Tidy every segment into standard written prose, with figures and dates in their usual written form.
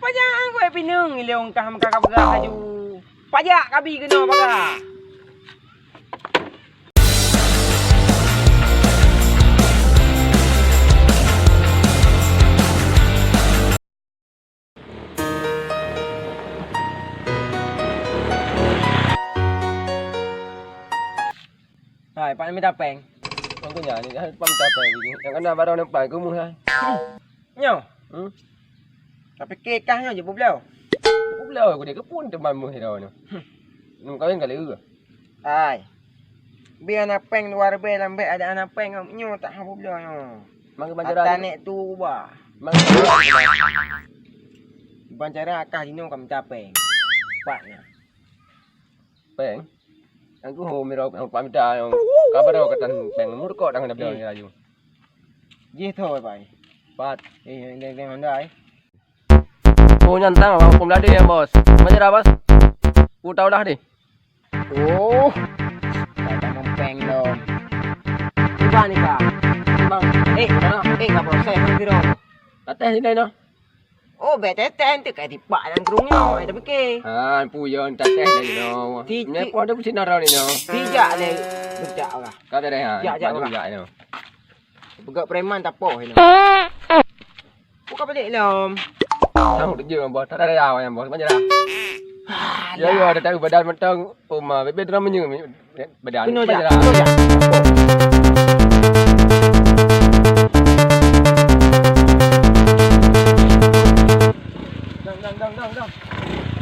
Pajak aku pinang ilong kah kakak pegah haju. Pajak kabi kena pagah. Rồi, bạn mới đạp bèn. Con cái nhà này đã băm chặt rồi yang kena baru nampak aku mung hai. Nyo. Tapi kekahnya je bublau. Aku belau aku dia kepun teman mu hero ni. Nung kawin kali ke? Ai. Biar anak peng luar be lambe ada anak peng nyo tak ha bublau nyo. Mang banjara. Tanek tu ba. Mang Banjara akah dino kam capeng. Paknya. peng. Aku ho miro pamita yang kabar aku katan peng mur ko dang belau ni laju. Je thôi bai. Pat. Dengan andai. Oh nyantang abang pum ladi ya bos. Banjara bos. Ku tahu dah di. Oh. Tak mempeng lo. Cuba ni kak. Bang, mana? Kak proses kan kira. Atas ni no. Oh, beteten tu kat tipak dalam kerungnya. Ada fikir. Ha, puyon atas ni no. Ni pun ada pusin arau ni no. Tijak le budak orang. Kata dia ha. Jak orang. Jak no. Begak preman tak apa ni. Buka balik lom. Tahu dia bos. Tak ada dah yang bos. Banjara. Ya ya ada tahu badan mentang bebek drum menyu badan. Kuno jak.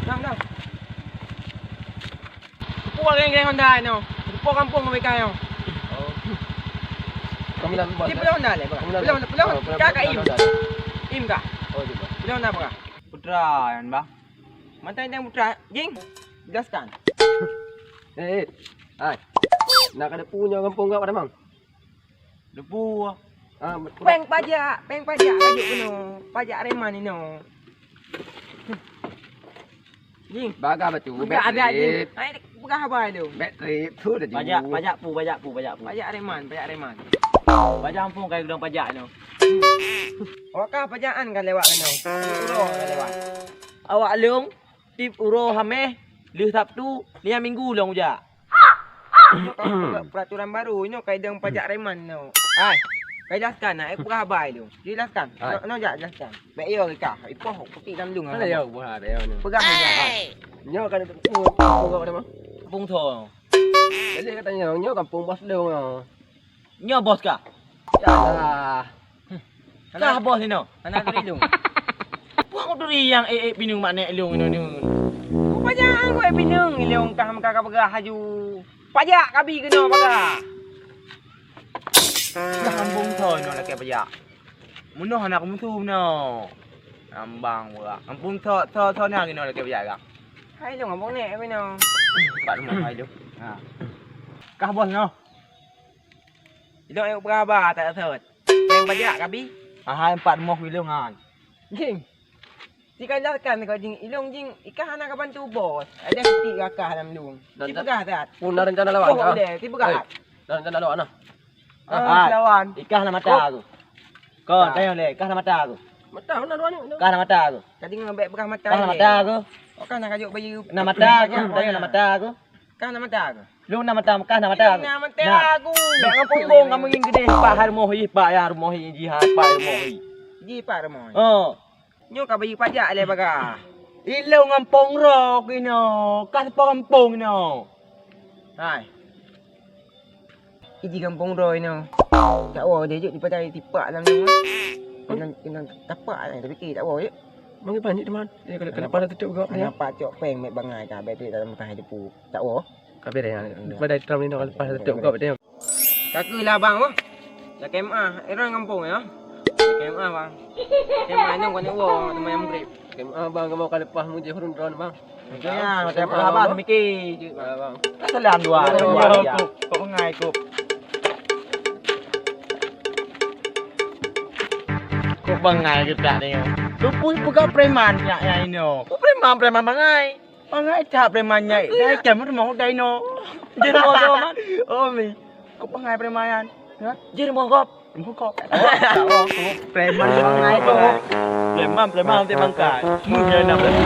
Dang. Puang geng Honda no. Puang kampung mereka no. Kami nak bos. Di Pulau Honda le, Pulau Kakak Im. Im kah? Oh, dia. Pulau Honda apa? Putra kan, Bang. Mantan yang putra, jing. Jelaskan. Hai. Nak ada punya kampung kau ada mang? Debu. Ah, Peng pajak ajuk kuno. Pajak reman ni no. Jing. Baga batu. Ada jing. Ai bukan apa tu. Bateri tu dah jing. Pajak pu. Pajak reman. Pajak kampung kayak gedang pajak tu. Awak pajakan kan lewat kan no. Urang kan lewat. Awak leung tip uro hameh lih Sabtu 5 minggu long je. Peraturan baru ni kaedah pajak reman no. Ai. Kau jelaskan nak apa khabar tu? Jelaskan. No jak jelaskan. Baik yo ke kah? Ipoh putih dalam lung. Mana ya buah dia ni. Pegang dia. Nyo kan kampung kau ada mang? Kampung tho. Jadi katanya nyo kampung bos leung. Nyo bos kah? Ya lah. Kah bos ni no? Anak tu lung. Puang duri yang binung mak nek leung ni. Pajak aku pinang ilong kah kakak pegah haju. Pajak kabi kena pagah. Kampung tho no nak pajak. Munoh anak kampung tu no. Ambang pula. Kampung tho nak no nak pajak kah? Hai lung abang nek apa no. Pak rumah hai tu. Ha. Kah bos no? Ilong aku berkhabar tak thot. Yang pajak kabi. Hai 4 rumah wilungan. Jing. Jika jelaskan kau jing ilong jing ikah anak kapan tu bos. Ada peti kakak dalam lung. Ti pegah tak? Pun dah rencana lawan kah? Boleh, ti pegah. Dah rencana lawan nah. Lawan. Ikah na mata aku. Kau tanya le, ikah na mata aku. Mata nak lawan ni. Ikah na mata aku. Tadi ngabek pegah mata. Ikah na mata aku. Kau nak kajuk bayi. Na mata aku, tanya na mata aku. Kah na mata aku. Lu na mata kah na mata aku. Na mata aku. Dak ngampung bong kamu ingin gede pak har mohi pak ya har mohi jihad pak har mohi. Ji pak remoy. Oh. Nyo ka bayi pajak le bagah. Ilau ngampung rok ino. Kah pa kampung no. Hai. Iji kampung roy no. Tak wa dia juk dipatai tipak dalam ni. Kena tapak lah tapi tak wa je. Mangi banyak teman. Dia kenapa dah tutup kau? Kenapa cok peng mek bangai ka betul dalam mata depu. Tak wa. Kabir dia. Pada tram ni nak lepas tutup kau dia. Kaki lah bang oh. Dah KMA, orang kampung ya. KMA bang. KMA ni kan wa nama yang grip. Bang kau mau kali lepas mu je hurun drone bang. Ya, macam apa abang mikir je. Bang. Salam dua. Kau pengai kau. Kau bangai kita ni. Lu pun bukan preman ya ini. Kau preman bangai. Bangai tak preman nya. Dah jam mau dai no. Jadi mau man. Oh mi. Kau bangai preman. Ha? Jadi mau kau Aku kok. Preman bangay to. Preman ti bangkay. Mun yan na preman